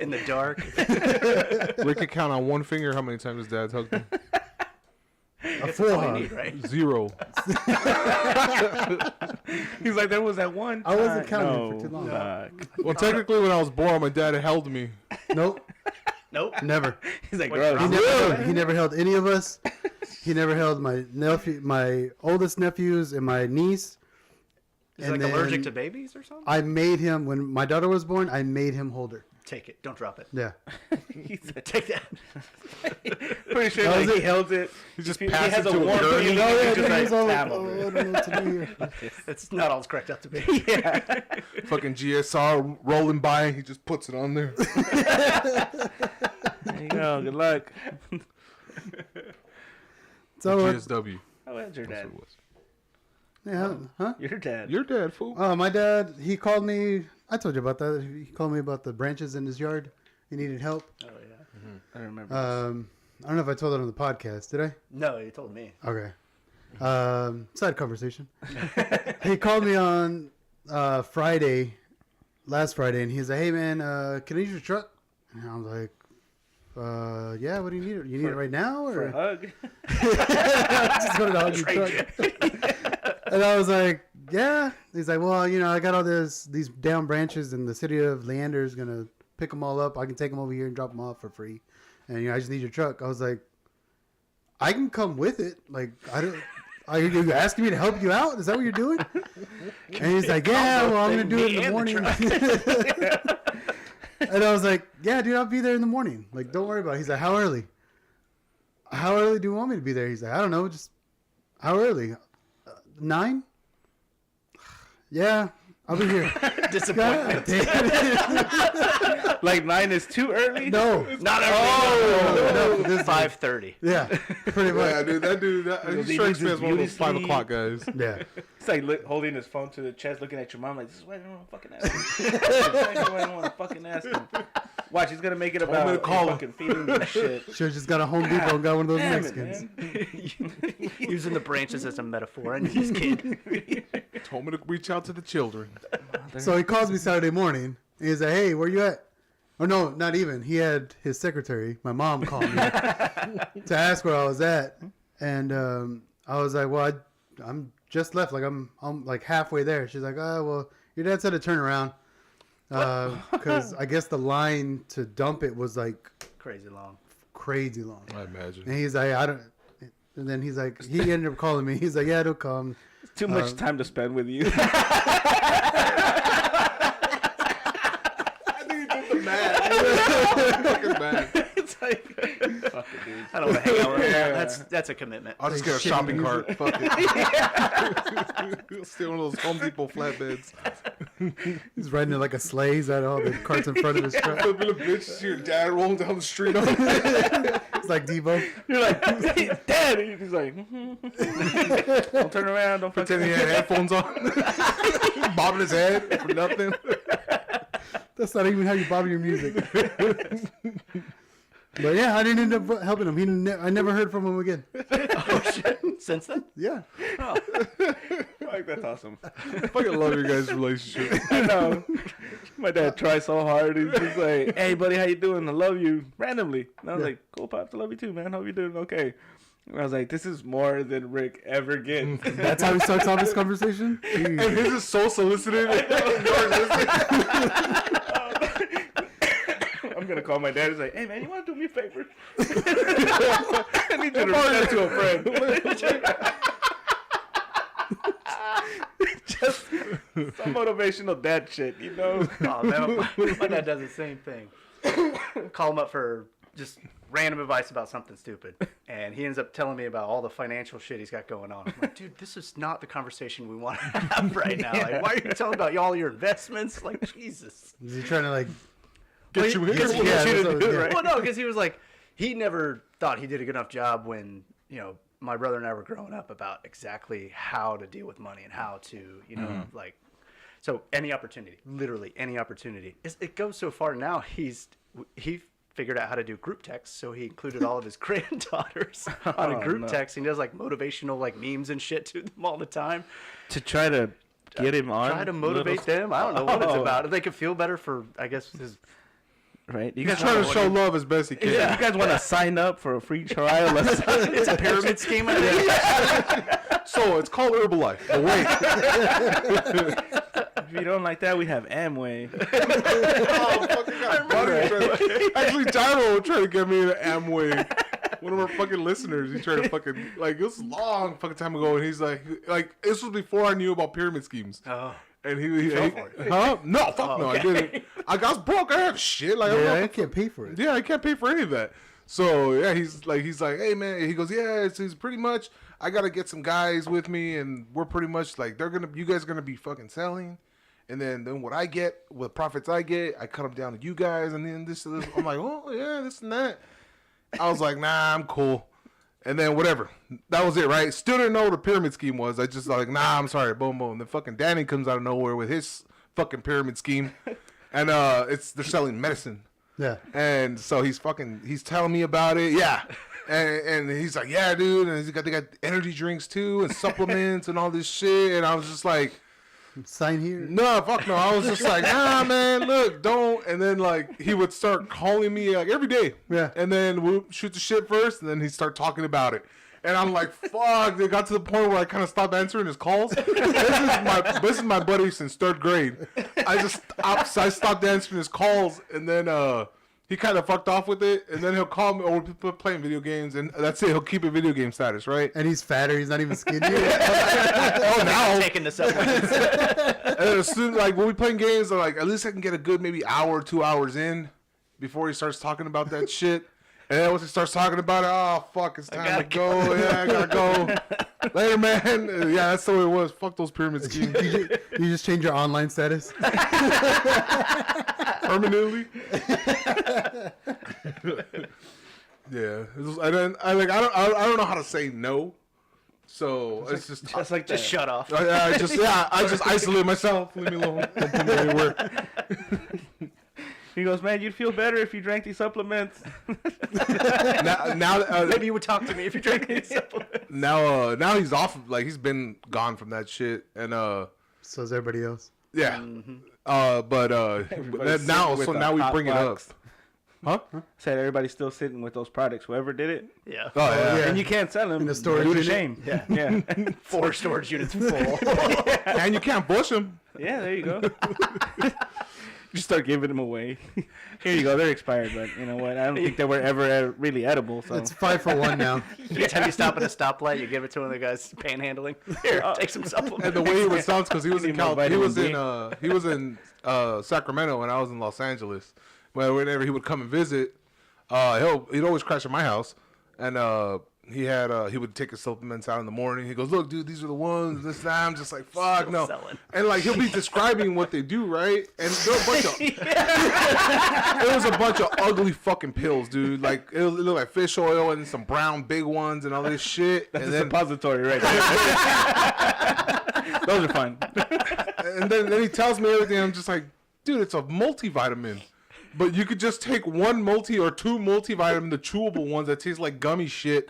in the dark. Rick could count on one finger how many times his dad's hugged him. That's all you need, right? 0. He's like, there was that one time. I wasn't counting for too long. Well, technically, when I was born, my dad held me. Nope. Nope. Never. He's like, What, gross. He never held any of us. He never held my nephew, my oldest nephews, and my niece. He's And like allergic then to babies or something? I made him, when my daughter was born, I made him hold her. Take it. Don't drop it. Yeah. He said, Take that. pretty sure That was like, he it. held it. He just He passed has it a to a warm gurney. feeling. Oh, yeah, He's just he was like, all like, tap oh, him. I don't know what to do here. It's not all it's cracked up to be. Yeah. Fucking GSR rolling by, and he just puts it on there. There you go. Good luck. So, GSW. How was your That's dad? what it was. yeah, huh? Your dad. Your dad, fool. My dad, he called me. I told you about that. He called me about the branches in his yard. He needed help. Oh, yeah. I remember. I don't know if I told it on the podcast. Did I? No, you told me. Okay. Side conversation. He called me on last Friday, and he's like, "Hey man, can I use your truck?" And I was like, "Yeah. What do you need? You need it right now, For a or hug. just go to the hug your truck?" And I was like, "Yeah." He's like, "Well, I got all these down branches, and the city of Leander is gonna pick them all up. I can take them over here and drop them off for free, and I just need your truck." I was like, "I can come with it. Like, I don't." Are you asking me to help you out? Is that what you're doing? And he's like, yeah, well, I'm going to do it in the morning. And I was like, yeah, dude, I'll be there in the morning. Like, don't worry about it. He's like, how early? How early do you want me to be there? He's like, I don't know. Just how early? 9? Yeah, I'll be here. Disappointment. Like 9 is too early? No. Not No, this is 5:30. Yeah, pretty much. Yeah, dude, that He he strikes me needs as one of his those 5 beauty o'clock guys. Yeah. It's like holding his phone to the chest, looking at your mom like, this is why I don't want to fucking ask him. This is why I don't want to fucking ask him. Watch, he's going to make it about me to call him. fucking feelings and shit. Should have just got a Home Depot and got one of those Damn it, Mexicans. man. Using the branches as a metaphor. And he's kidding. Told me to reach out to the children. So he calls me Saturday morning. And he's like, hey, where you at? Oh, no, not even. He had his secretary, my mom, call me to ask where I was at. And I was like, well, I'm just left. Like, I'm like halfway there. She's like, oh, well, your dad said to turn around. Because I guess the line to dump it was like Crazy long. crazy long. I imagine. And he's like, I don't. And then he's like, he ended up calling me. He's like, yeah, it'll come. Too much time to spend with you. Fucking bad. It's like, fuck it, dude. I don't want to hang out with him. That's a commitment. I'll just get a Shit, shopping music. cart. Fuck it. Steal one of those Home Depot flatbeds. He's riding it like a sleigh. He's got all the carts in front of his truck. Flip little bitch. See your dad rolling down the street on it. It's like Devo. You're like, Dad! He's like, don't turn around, don't fucking... Pretending he had headphones on. Bobbing his head for nothing. That's not even how you bother your music. But yeah, I didn't end up helping him. I never heard from him again. Oh, shit. Since then? Yeah. Oh. Like, that's awesome. I fucking love your guys' relationship. I know. My dad tries so hard. He's just like, hey, buddy, how you doing? I love you. Randomly. And I was like, cool, Pops. I love you too, man. Hope you're doing okay. And I was like, this is more than Rick ever gets. That's how he starts off this conversation? And his is so solicited. I'm going to call my dad and say, hey, man, you want to do me a favor? I need you to run that to a friend. Just some motivational dad shit, you know? Oh, man, my dad does the same thing. Call him up for just random advice about something stupid. And he ends up telling me about all the financial shit he's got going on. I'm like, dude, this is not the conversation we want to have right now. Like, why are you telling about all your investments? Like, Jesus. Is he trying to like... Get you in. Yeah, you to that's do what- it, yeah. right? Well, no, because he was like, he never thought he did a good enough job when, my brother and I were growing up about exactly how to deal with money and how to, like, so any opportunity, literally any opportunity. It goes so far now, he figured out how to do group text, so he included all of his granddaughters on a group text. And he does like motivational like memes and shit to them all the time. To try to get him on? Try to motivate them. I don't know what it's about. If they could feel better for, I guess, his right? You He's guys trying to wanna- show love as best he can. Yeah. You guys want to sign up for a free trial? It's a pyramid scheme. I think. So it's called Herbalife. But wait. If you don't like that, we have Amway. Oh, fucking got buddy. Actually, Gyro tried to get me into Amway. One of our fucking listeners, he tried to fucking, like, it was a long fucking time ago, and he's like, this was before I knew about pyramid schemes. Oh. And he fell for it. huh? No, fuck no, I okay. didn't. I was broke. I have shit. Like, I'm Yeah, I not, can't pay for it. yeah, I can't pay for any of that. So yeah, he's like, hey man, he goes, yeah, he's pretty much. I gotta get some guys with me, and we're pretty much like you guys are gonna be fucking selling, and then what I get, what profits I get, I cut them down to you guys, and then this. I'm like, oh yeah, this and that. I was like, nah, I'm cool. And then whatever. That was it, right? Still didn't know what a pyramid scheme was. I just like, nah, I'm sorry, boom, boom. Then fucking Danny comes out of nowhere with his fucking pyramid scheme. And they're selling medicine. Yeah. And so he's telling me about it. Yeah. And he's like, yeah, dude. And they got energy drinks too and supplements and all this shit. And I was just like, Sign here. no, fuck no. I was just like, nah, man, look, don't. And then, like, he would start calling me, like, every day. Yeah. And then we'll shoot the shit first, and then he'd start talking about it. And I'm like, fuck. They got to the point where I kind of stopped answering his calls. This is my buddy since 3rd grade. I stopped answering his calls, and then he kind of fucked off with it. And then he'll call me, or we're playing video games, and that's it. He'll keep a video game status, right? And he's fatter. He's not even skinny. Oh, now. Taking the supplements. And then as soon like when we playing games, I'm like, at least I can get a good maybe hour, 2 hours in before he starts talking about that shit. And then once he starts talking about it, oh fuck, it's time to go. Yeah, I gotta go. Later, man. Yeah, that's the way it was. Fuck those pyramid schemes. You just change your online status. Permanently. Yeah. And then I don't know how to say no. So it's just Just like Just that. shut off. I just isolate myself. Leave me alone. Don't put me anywhere. He goes, man, you'd feel better if you drank these supplements. Now Maybe you would talk to me if you drank these supplements. now he's off. Like he's been gone from that shit, and So is everybody else. yeah. Everybody's Now sitting with now the we hot bring box. it up. Huh? Said everybody's still sitting with those products. Whoever did it, Yeah. Oh yeah. yeah. and you can't sell them. In the storage Do the unit? shame. Yeah. Yeah. 4 storage units full. And you can't bush him. Yeah, there you go. Just start giving them away. Here you go. They're expired, but you know what? I don't think they were ever really edible. So It's 5 for 1 now. Every time you stop at a stoplight, you give it to one of the guys panhandling. Here, take some supplements. And the way he would sound because he was in Need more he was vitamin in he was in Sacramento and I was in Los Angeles. But whenever he would come and visit, he'd always crash at my house, and he would take his supplements out in the morning. He goes, look, dude, these are the ones. This that. I'm just like, fuck Still no. selling. And like he'll be describing what they do, right? And there a bunch of it was a bunch of ugly fucking pills, dude. Like it looked like fish oil and some brown big ones and all this shit. that's And a then suppository right there. Those are fun. and then he tells me everything. I'm just like, dude, it's a multivitamin. But you could just take one multi or 2 multivitamin, the chewable ones that taste like gummy shit,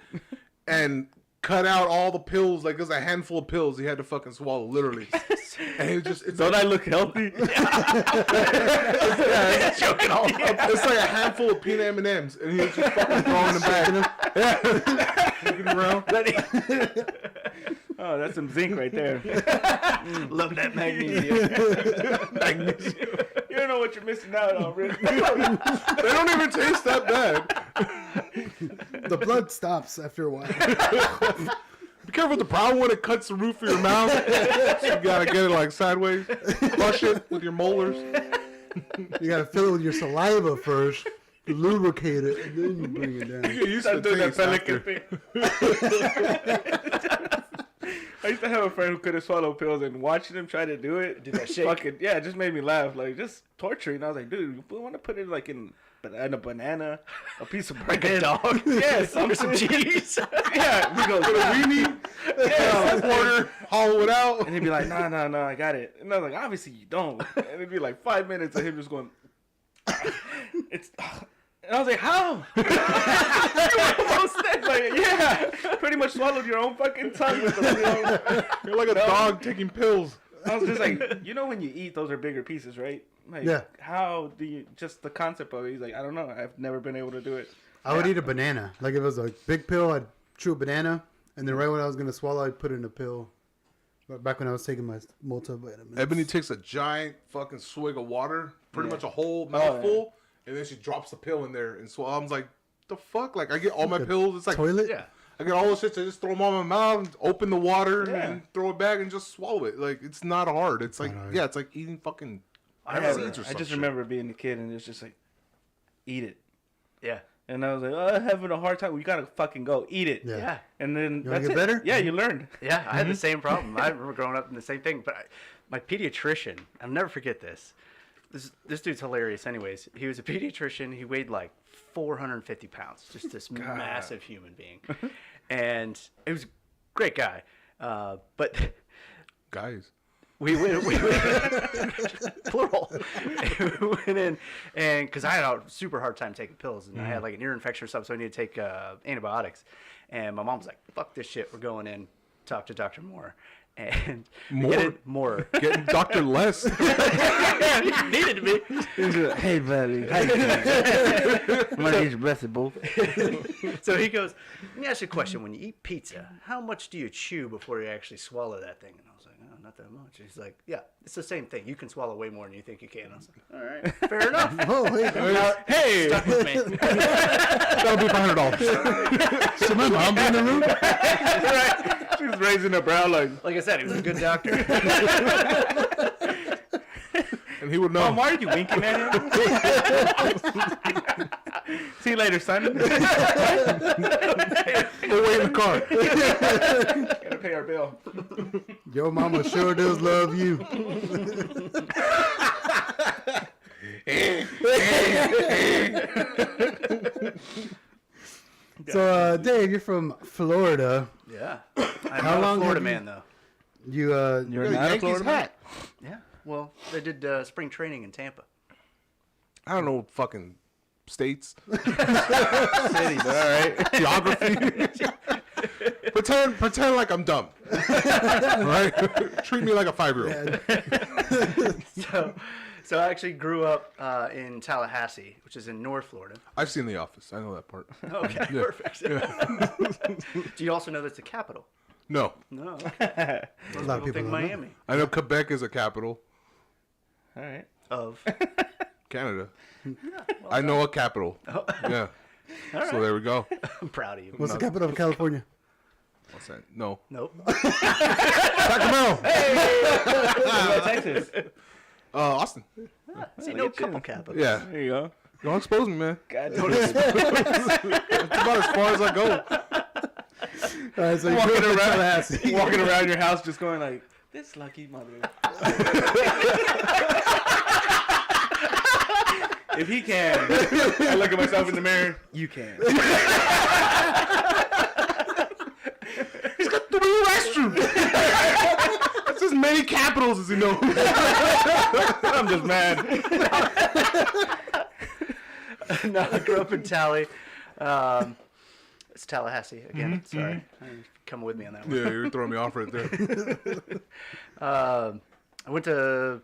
and cut out all the pills. Like there's a handful of pills he had to fucking swallow, literally. And he just it's Don't like, I look healthy? it's joking all up. It's like a handful of peanut M&Ms, and he was just fucking throwing them back. Yeah, looking around. Oh, that's some zinc right there. Love that magnesium. Magnesium. You don't know what you're missing out on, Rick. They don't even taste that bad. The blood stops after a while. Be careful with the brown one. It cuts the roof of your mouth. So you gotta get it like sideways. Crush it with your molars. You gotta fill it with your saliva first, lubricate it, and then you bring it down. You get used to Start doing the that taste pelican after. thing. I used to have a friend who couldn't swallow pills, and watching him try to do it, Do that shake. fucking yeah, it just made me laugh. Like just torturing. I was like, dude, you want to put it like in a banana, a piece of bread, Like a dog. Yeah, Or some cheese. Yeah, he goes, Put a weenie, quarter, hollow it out. and he'd be like, no, I got it. And I was like, obviously you don't. And it'd be like 5 minutes of him just going, it's. And I was like, how? You were almost there. Like, yeah, pretty much swallowed your own fucking tongue with them. You're like a dog taking pills. I was just like, you know when you eat, those are bigger pieces, right? Like, Yeah. how do you, just the concept of it, he's like, I don't know. I've never been able to do it. I would eat a banana. Like if it was a big pill, I'd chew a banana, and then right when I was gonna swallow, I'd put it in a pill. Back when I was taking my multivitamins. Ebony takes a giant fucking swig of water, pretty Yeah. much a whole yeah. mouthful, and then she drops the pill in there and swallows. I was like, the fuck? Like I get all my pills. It's like toilet. Yeah. I get all the shit. I just throw them on my mouth, open the water, Yeah. and throw it back and just swallow it. Like it's not hard. It's like not hard. yeah, it's like eating fucking. I seeds or some just shit. remember being a kid and it was just like, eat it. Yeah. And I was like, oh, I'm having a hard time. Well, you gotta fucking go eat it. Yeah. Yeah. And then wanna that's get it. better? Yeah, you learned. Yeah, I had the same problem. I remember growing up in the same thing. But my pediatrician, I'll never forget this. This dude's hilarious. Anyways, he was a pediatrician. He weighed like 450 pounds. Just this massive human being, and he was a great guy. But Guys. we went plural. We went in, and because I had a super hard time taking pills, and I had like an ear infection or something, so I needed to take antibiotics. And my mom was like, "Fuck this shit, we're going in. Talk to Dr. Moore." And Moore Getting Dr. Les. needed to be. Hey, buddy. I'm gonna eat your breast, boo. So he goes, "Let me ask you a question. When you eat pizza, how much do you chew before you actually swallow that thing?" And I was like, "Oh, not that much." He's like, "Yeah, it's the same thing. You can swallow way more than you think you can." I was like, "All right, fair enough." Oh wait, Hey! Stuck with me. That'll be $500. should my mom be in the room? Right. She was raising her brow like, Like I said, he was a good doctor. And he would know. Mom, why are you winking at him? See you later, son. We'll wait in the car. Gotta pay our bill. Your mama sure does love you. So, Dave, you're from Florida. Yeah. I'm How not long a Florida have you- man, though. You, You're Got a not a Yankees Florida man? hat. Yeah. Well, they did spring training in Tampa. I don't know fucking states. City, but all right. Geography. pretend like I'm dumb. Right? Treat me like a 5-year-old. So I actually grew up in Tallahassee, which is in North Florida. I've seen The Office. I know that part. Okay, perfect. Do you also know that's the capital? No. No. a lot of People think don't know. Miami I know Quebec is a capital. All right. of. Canada. I know a capital. Yeah. So there we go. I'm proud of you. What's the capital of California? What's that? No. Nope. Sacramento. What about Texas? Austin. See, no couple capital. Yeah. There you go. Don't expose me, man. God, That's about as far as I go. All right, so you Walking grew up in around- Tallahassee. walking around your house just going like, this lucky mother. If he can, I look at myself in the mirror, you can. He's got 3 restrooms. That's as many capitals as he knows. I'm just mad. No, I grew up in Tally. It's Tallahassee again. Sorry, come with me on that one. Yeah, you're throwing me off right there. I went to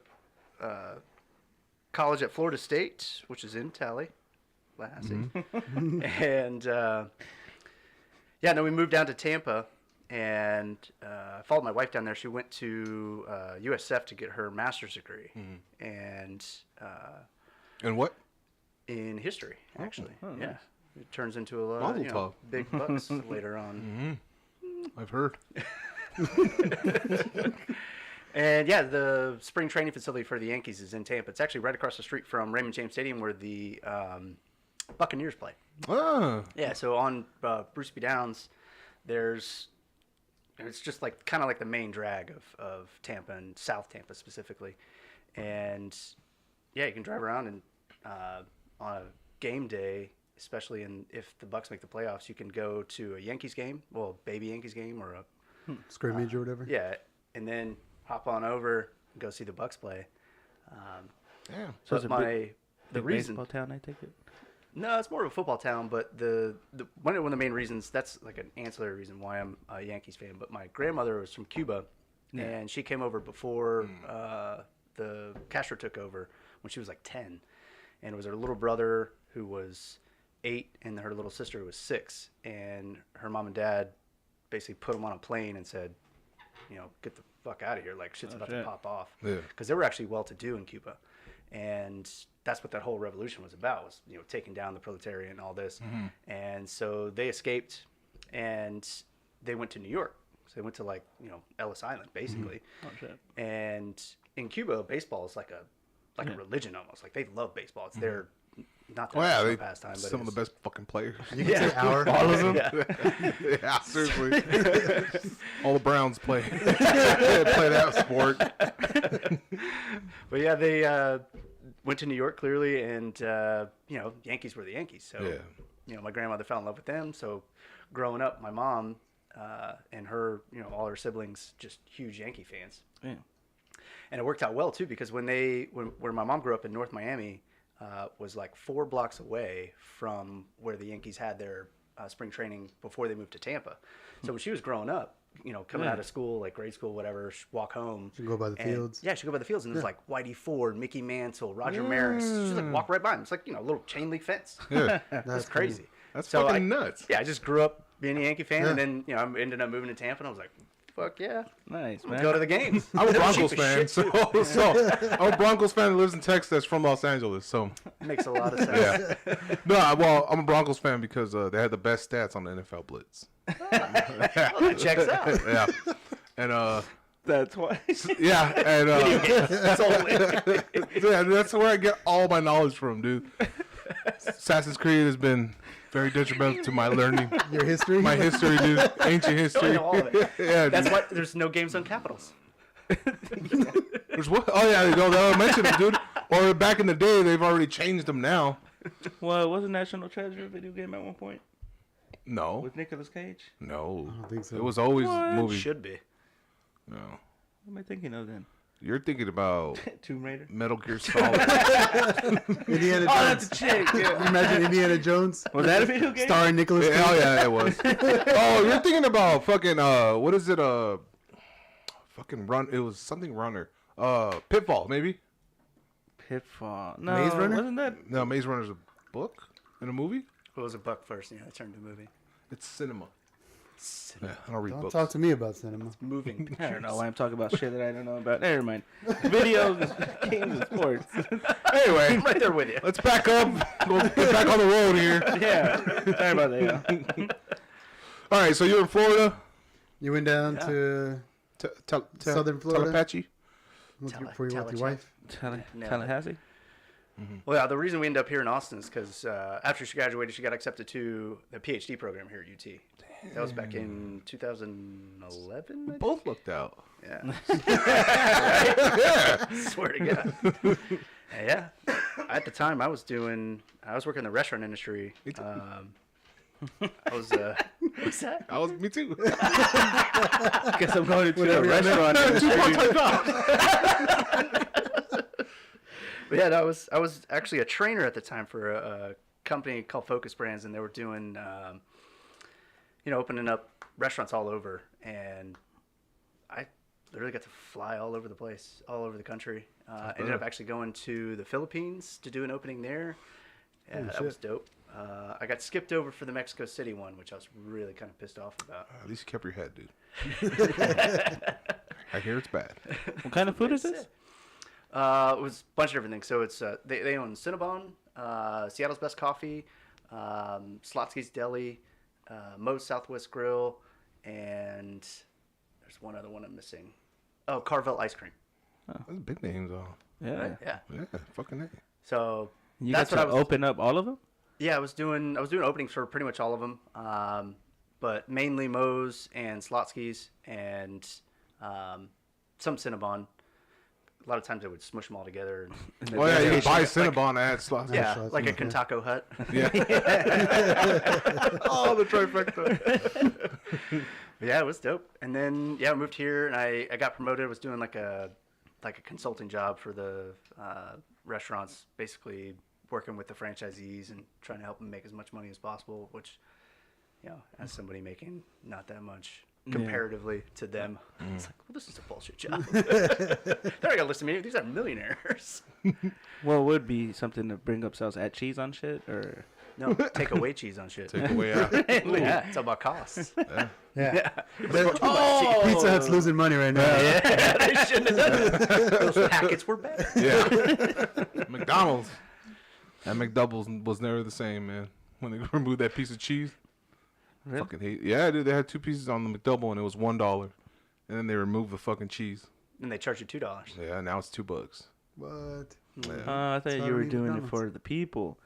college at Florida State, which is in Tallahassee. And yeah, no, we moved down to Tampa, and I followed my wife down there. She went to USF to get her master's degree, and And what? in history, actually. Yeah, it turns into a lot Mazel of tov. big bucks later on. I've heard. And yeah, the spring training facility for the Yankees is in Tampa. It's actually right across the street from Raymond James Stadium, where the Buccaneers play. Ah. Yeah, so on Bruce B. Downs, it's just like kind of like the main drag of Tampa and South Tampa specifically. And yeah, you can drive around and on a game day, especially if the Bucks make the playoffs, you can go to a Yankees game, well, baby Yankees game, or a Scrimmage or whatever. yeah, and then hop on over and go see the Bucks play. Damn. So it's a the Big reason. baseball town, I take it. No, it's more of a football town, but one of the main reasons, that's like an ancillary reason why I'm a Yankees fan. But my grandmother was from Cuba, and she came over before the Castro took over when she was like 10, and it was her little brother who was 8 and her little sister who was 6, and her mom and dad basically put them on a plane and said, get the fuck out of here, like shit's about to pop off. Yeah. Because they were actually well to do in Cuba, and that's what that whole revolution was about, was taking down the proletariat and all this. And so they escaped and they went to New York. So they went to like Ellis Island basically. Oh, shit. And in Cuba, baseball is like a religion almost. Like they love baseball. It's their not Oh yeah, their they pastime, but some of the best fucking players. yeah, All of them. Yeah, seriously. All the Browns play play that sport. But yeah, they went to New York clearly, and Yankees were the Yankees. So my grandmother fell in love with them. So growing up, my mom and her, all her siblings, just huge Yankee fans. Yeah. And it worked out well too, because where my mom grew up in North Miami was like 4 blocks away from where the Yankees had their spring training before they moved to Tampa. So when she was growing up, coming out of school, like grade school, whatever, she'd walk home. She'd go by the fields. Yeah, she'd go by the fields, and it was like Whitey Ford, Mickey Mantle, Roger Maris. She'd like walk right by them. It's like a little chain link fence. Yeah. That's crazy. That's So fucking nuts. Yeah, I just grew up being a Yankee fan, Yeah. and then I ended up moving to Tampa, and I was like, fuck yeah, Nice, man. go to the games. I'm a They're Broncos cheap as fan, shit, so, too. I'm a Broncos fan that lives in Texas, that's from Los Angeles. So Makes a lot of sense. yeah, no, well, I'm a Broncos fan because they had the best stats on the NFL Blitz. Well, that checks out. Yeah, and That's why. yeah, and That's all it is. yeah, that's where I get all my knowledge from, dude. Assassin's Creed has been very detrimental to my learning, Your history. my history, dude, ancient I history. know all of it. Yeah, That's dude. why there's no games on Capitals. There's what? Oh yeah, they'll mention it, dude. Or back in the day, they've already changed them now. Well, it was a National Treasure video game at one point No, with Nicolas Cage. no, I don't think so. it was always What? movie. Should be. No, What am I thinking of then? you're thinking about Tomb Raider. Metal Gear Solid. Indiana Oh, Jones. that's a chick. Yeah. Imagine Indiana Jones Was that a video game? starring Nicholas Cage. Oh yeah, it was. Oh, you're thinking about fucking what is it? Fucking run. It was something runner. Pitfall maybe. Pitfall. No, Maze Runner? wasn't that? No, Maze Runner's a book and a movie. What was a buck first? I turned to movie. It's cinema. Yeah, I don't read Don't books. talk to me about cinema. Moving. I don't know why I'm talking about shit that I don't know about. Never mind. Videos, games, and sports. Anyway, I'm right there with you. let's back up. Go get back on the road here. Yeah. Sorry about that. Yeah. All right, so you're in Florida. You went down Yeah. to Southern Florida? Tallahatchie. with Tele- with your Telecheck. wife. No. Tallahassee. Well, yeah, the reason we ended up here in Austin is because after she graduated, she got accepted to the PhD program here at UT. That was back in 2011. I think? Both looked out. Yeah. Swear to God. Yeah. At the time, I was working in the restaurant industry. Me too. I was. What's that? I was me too. Guess I'm going to a Whatever, restaurant. But yeah, I was actually a trainer at the time for a company called Focus Brands, and they were doing, opening up restaurants all over, and I literally got to fly all over the place, all over the country. Ended up actually going to the Philippines to do an opening there. Yeah, Holy that was shit. dope. I got skipped over for the Mexico City one, which I was really kind of pissed off about. At least you kept your head, dude. I hear it's bad. What kind of food is this? It was a bunch of different things. So it's they own Cinnabon, Seattle's Best Coffee, Slotsky's Deli, Moe's Southwest Grill, and there's one other one I'm missing. Oh, Carvel Ice Cream. Those big names, though. Yeah. Right? Yeah. Yeah, fucking A. So You that's got what to I was. open up all of them? Yeah, I was doing openings for pretty much all of them, but mainly Moe's and Slotsky's and some Cinnabon. A lot of times I would smush them all together. And, Oh yeah, you can buy Like- Cinnabon at slots. yeah, Slots, like a okay. Kentucky Hut. Yeah. Oh, the trifecta. But yeah, it was dope. And then I moved here and I got promoted. I was doing like a consulting job for the restaurants, basically working with the franchisees and trying to help them make as much money as possible. Which, as somebody making not that much, comparatively to them. It's like, well, this is a bullshit job. They're not gonna listen to me. These are millionaires. Well, would be something to bring up sales, add cheese on shit, or No, take away cheese on shit. Take away out. Yeah, it's all about costs. Yeah. oh, Pizza Hut's losing money right now. Yeah, they shouldn't have done it. Those packets were better. Yeah. McDonald's. That McDoubles was never the same, man. When they removed that piece of cheese. Really? Fucking hate. Yeah, dude, they had 2 pieces on the McDouble and it was $1. And then they removed the fucking cheese. And they charge you $2. Yeah, now it's $2. What? Yeah. I thought So you were many doing it McDonald's. for the people.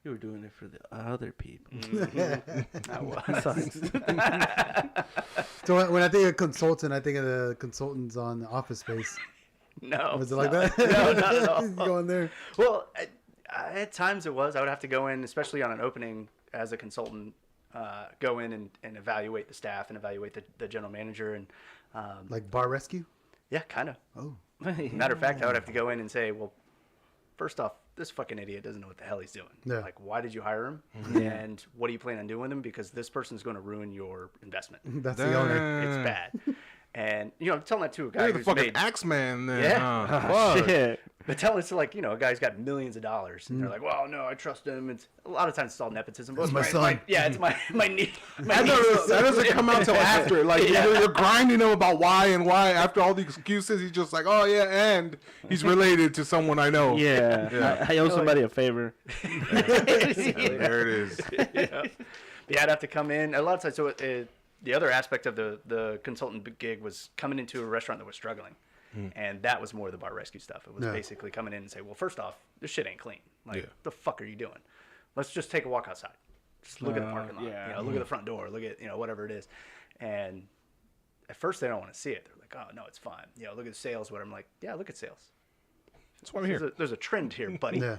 You were doing it for the other people. That was. So when I think of consultant, I think of the consultants on Office Space. No. Was it like no. that? No, not at all. Going there. Well, at times it was. I would have to go in, especially on an opening as a consultant, go in and evaluate the staff and evaluate the general manager. And Like bar rescue. yeah, kind of. Oh. Matter of fact, I would have to go in and say, well, first off, this fucking idiot doesn't know what the hell he's doing. Yeah. Like, why did you hire him? Yeah. And what do you plan on doing with him? Because this person's going to ruin your investment. That's the owner. It's bad. And, I'm telling that to a guy You're the who's fucking made... Axeman then. Yeah. Huh? Oh, Fuck. shit. But tell it to a guy who's got millions of dollars, and they're like, "Well, no, I trust him." It's a lot of times it's all nepotism. But It's my son. yeah, it's my niece. That doesn't come out till after. Like you're grinding him about why and why. After all the excuses, he's just like, "Oh yeah," and he's related to someone I know. Yeah. Yeah. I owe somebody a favor. There it is. Yeah, I'd have to come in a lot of times. So the other aspect of the consultant gig was coming into a restaurant that was struggling. And that was more of the bar rescue stuff. It was Yeah. basically coming in and say, well, first off, this shit ain't clean. Like, Yeah. the fuck are you doing? Let's just take a walk outside. Just look at the parking lot. yeah. Look at the front door. Look at, whatever it is. And at first they don't want to see it. They're like, oh, no, it's fine. Look at sales. What I'm like, yeah, look at sales. That's why I'm here. There's a trend here, buddy. Yeah.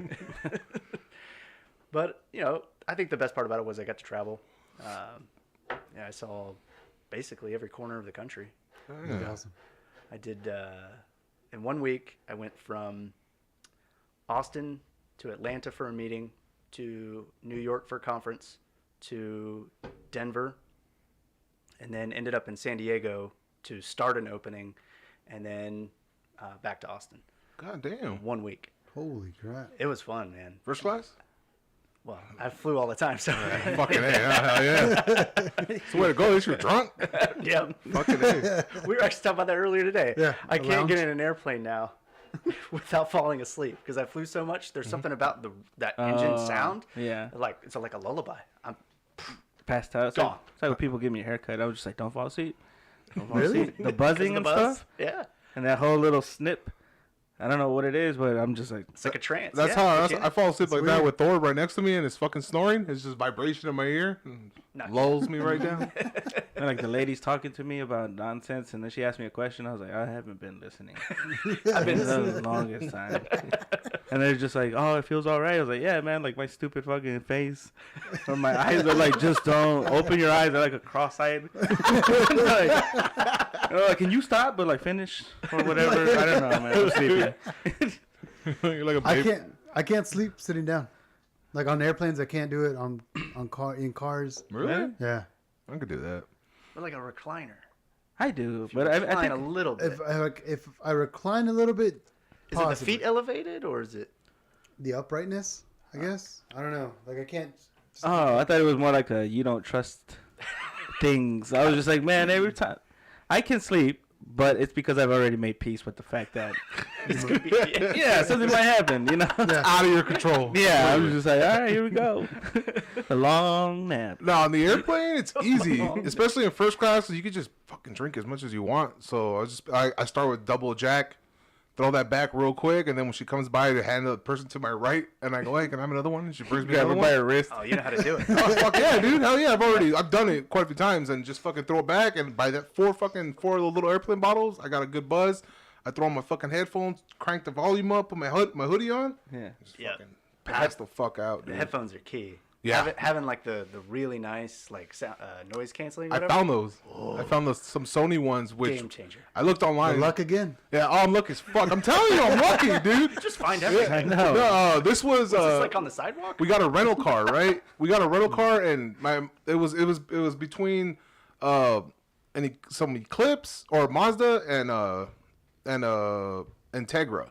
But, I think the best part about it was I got to travel. I saw basically every corner of the country. Yeah. Awesome. I did, in 1 week, I went from Austin to Atlanta for a meeting, to New York for a conference, to Denver, and then ended up in San Diego to start an opening, and then back to Austin. God damn. 1 week. Holy crap. It was fun, man. First class? Well, I flew all the time, so. Fucking A. Hell yeah. So way to go. At least you're drunk. Yeah. Fucking A. We were actually talking about that earlier today. Yeah, I a can't get lounge. in an airplane now without falling asleep because I flew so much. There's something about that engine sound. Yeah. Like it's like a lullaby. I'm Passed out. It's Gone. like when people give me a haircut. I was just like, don't fall asleep. Don't fall Really? asleep. The buzzing the and buzz. stuff. Yeah. And that whole little snip. I don't know what it is, but I'm just like, It's like a trance. That's yeah, how I fall asleep like that weird. with Thor right next to me and it's fucking snoring. It's just vibration in my ear. And Not lulls me right down. and like the lady's talking to me about nonsense, and then she asked me a question. I was like, I haven't been listening. I've been the longest time. And they're just like, oh, it feels all right. I was like, yeah, man, like my stupid fucking face or my eyes are like, just don't open your eyes. They're like a cross-eyed. like, can you stop? But like finish or whatever. I don't know, man. I'm sleeping. You're like a I baby. can't sleep sitting down. Like on airplanes, I can't do it. In cars. Really? Yeah. I could do that. Or like a recliner. I do, but I Recline a think little bit. If I recline a little bit, Is it possibly. the feet elevated or is it? The uprightness, I guess. I don't know. Like I can't. Oh, I thought it was more like a you don't trust things. I was just like, man, every time I can sleep, but it's because I've already made peace with the fact that yeah, something might happen, you know. Yeah. Out of your control. Yeah, I was just like, all right, here we go. A long nap. No, on the airplane, it's easy, especially in first class. You can just fucking drink as much as you want. So I start with double Jack, throw that back real quick, and then when she comes by, to hand the person to my right, and I go, hey, can I have another one? And she brings me Grab another her by one. her wrist. Oh, you know how to do it. Oh, fuck yeah, dude. Hell yeah. I've done it quite a few times and just fucking throw it back. And by that four of the little airplane bottles, I got a good buzz. I throw on my fucking headphones, crank the volume up, put my hoodie on. Yeah. Just Yeah. fucking pass the fuck out, The dude. headphones are key. Yeah. Having like the really nice like sound, noise canceling. I found those. I found some Sony ones, which Game changer. I looked online. Luck again. Yeah, oh, I'm lucky as fuck. I'm telling you, I'm lucky, dude. Just find I everything. know. No, this was Is this like on the sidewalk? we got a rental car, right? We got a rental car, and it was between some Eclipse or Mazda and Integra.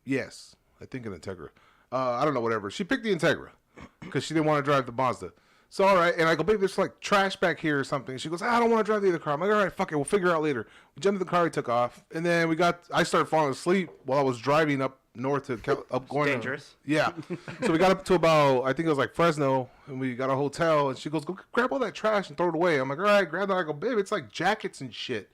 Yes, I think an Integra. I don't know, whatever. She picked the Integra because she didn't want to drive the Mazda. So, all right. And I go, babe, there's like trash back here or something. She goes, I don't want to drive the other car. I'm like, all right, fuck it. We'll figure it out later. We jumped in the car. We took off. And then I started falling asleep while I was driving up north up going. Dangerous. Yeah. So we got up to about, I think it was like Fresno. And we got a hotel. And she goes, go grab all that trash and throw it away. I'm like, all right, grab that. I go, babe, it's like jackets and shit.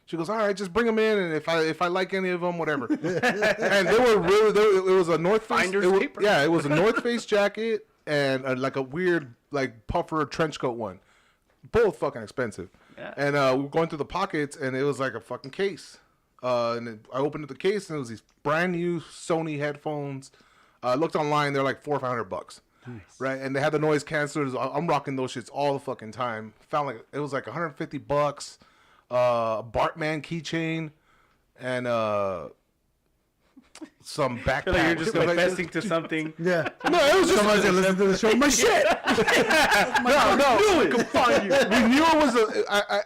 She goes, all right, just bring them in, and if I like any of them, whatever. And they were really, it was a North Face. It was a North Face jacket and like a weird like puffer trench coat one. Both fucking expensive. Yeah. And we were going through the pockets, and it was like a fucking case. And I opened up the case, and it was these brand new Sony headphones. I looked online; they're like $400 or $500. Nice. Right, and they had the noise cancelers. I'm rocking those shits all the fucking time. Found like it was like $150. Bartman keychain, and some backpack. Like you're just confessing to something. Yeah. No, it was just Someone's gonna listen to the show. My shit. no. We can find you. We knew it was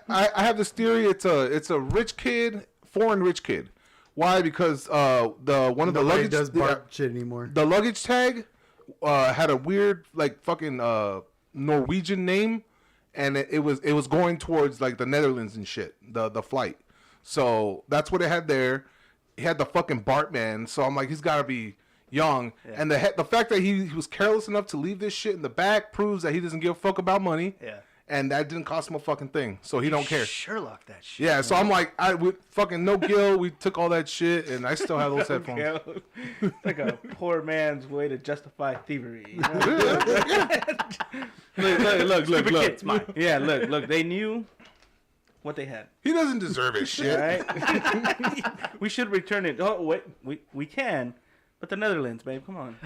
I have this theory. It's a rich kid, foreign rich kid. Why? Because the one of the Nobody luggage does Bart shit anymore. the luggage tag had a weird like fucking Norwegian name. And it was going towards like the Netherlands and shit, the flight. So that's what it had there. He had the fucking Bartman. So I'm like, he's got to be young. Yeah. And the fact that he was careless enough to leave this shit in the back proves that he doesn't give a fuck about money. Yeah. And that didn't cost him a fucking thing. So he don't care. Sherlock that shit. Yeah, so I'm like, with fucking no Gil, we took all that shit, and I still have those headphones. It's like a poor man's way to justify thievery. You know? Look. Kid's mine. Yeah, look. They knew what they had. He doesn't deserve it, shit. Right? We should return it. Oh wait, we can, but the Netherlands, babe. Come on.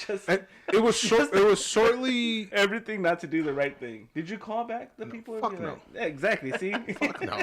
Just And it was shortly. everything not to do the right thing. Did you call back the people? fuck no. Yeah, exactly. See. Fuck no.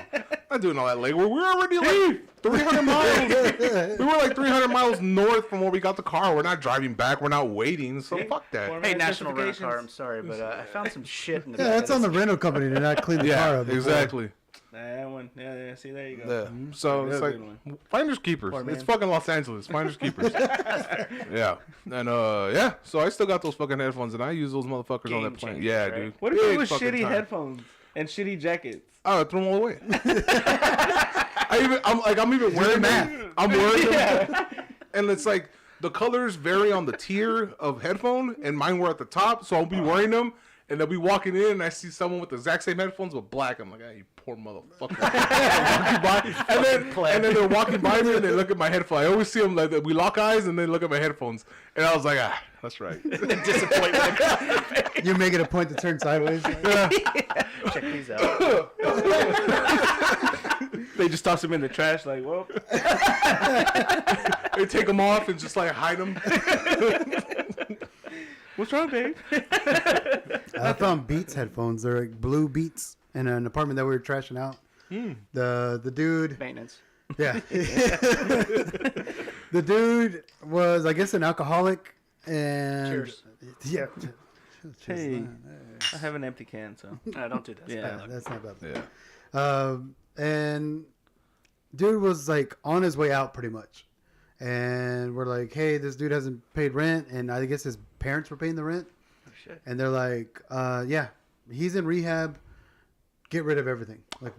Not doing all that legwork. We're already like 300 miles. We were like 300 miles north from where we got the car. We're not driving back. We're not waiting. So See? fuck that. Format Hey, National Rent a Car, I'm justifications. sorry, but I found some shit in the Yeah, back that's of on the this. rental company to not clean the car Yeah, up. before. exactly. That one. Yeah. See, there you go. Yeah. So That's it's a like good one. finders keepers. Poor man. It's fucking Los Angeles. Finders keepers. Yeah. And yeah. So I still got those fucking headphones, and I use those motherfuckers on Game that plane. changers, Yeah, right? dude. What if it Big was fucking shitty time. headphones and shitty jackets? I threw them all away. I'm even wearing them. I'm wearing them, and it's like the colors vary on the tier of headphone, and mine were at the top, so I'll be wearing them, and they'll be walking in, and I see someone with the exact same headphones but black. I'm like, ah, you poor motherfucker. and then they're walking by me, and they look at my headphones. I always see them like that. We lock eyes, and they look at my headphones, and I was like, ah, that's right. Disappointment. You make it a point to turn sideways. Check these out. They just toss them in the trash, like, well. They take them off and just like hide them. What's wrong, babe? I found Beats headphones. They're like blue Beats in an apartment that we were trashing out. The dude, Maintenance. yeah, the dude was, I guess, an alcoholic, and Cheers. yeah. Hey, I have an empty can, so. Don't do this. Yeah. That's not bad. Yeah. And dude was like on his way out pretty much. And we're like, hey, this dude hasn't paid rent. And I guess his parents were paying the rent. Oh, shit. And they're like, yeah, he's in rehab. Get rid of everything. Like,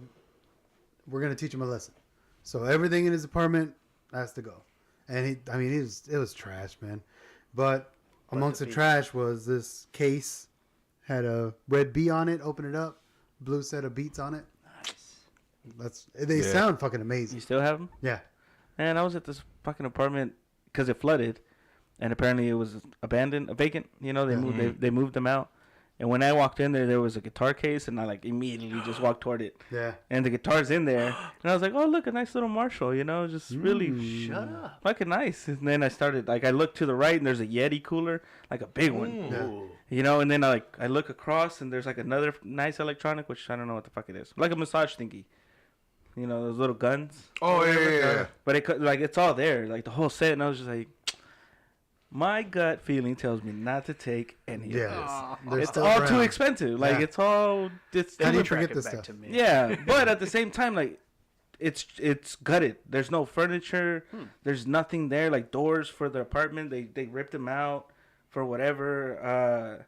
we're going to teach him a lesson. So everything in his apartment has to go. And it was trash, man. But amongst the trash was this case, had a red B on it. Open it up. Blue set of Beats on it. Nice. They sound fucking You amazing. still have them? Yeah. And I was at this fucking apartment because it flooded, and apparently it was abandoned, vacant. You know, they moved them out. And when I walked in there was a guitar case, and I like immediately just walked toward it. Yeah. And the guitar's in there, and I was like, "Oh, look, a nice little Marshall," you know, just really Shut up. fucking nice. And then I started I looked to the right, and there's a Yeti cooler, like a big one. Ooh. You know, and then I look across, and there's like another nice electronic, which I don't know what the fuck it is, like a massage thingy. You know, those little guns. Oh, yeah. But it's all there, like the whole set, and I was just like, My gut feeling tells me not to take any of Yeah, this. they're It's still all too around. expensive. Like Yeah. it's all. It's How do you Track forget it this back stuff? to me. yeah, but at the same time, like it's gutted. There's no furniture. There's nothing there. Like doors for the apartment, they ripped them out for whatever.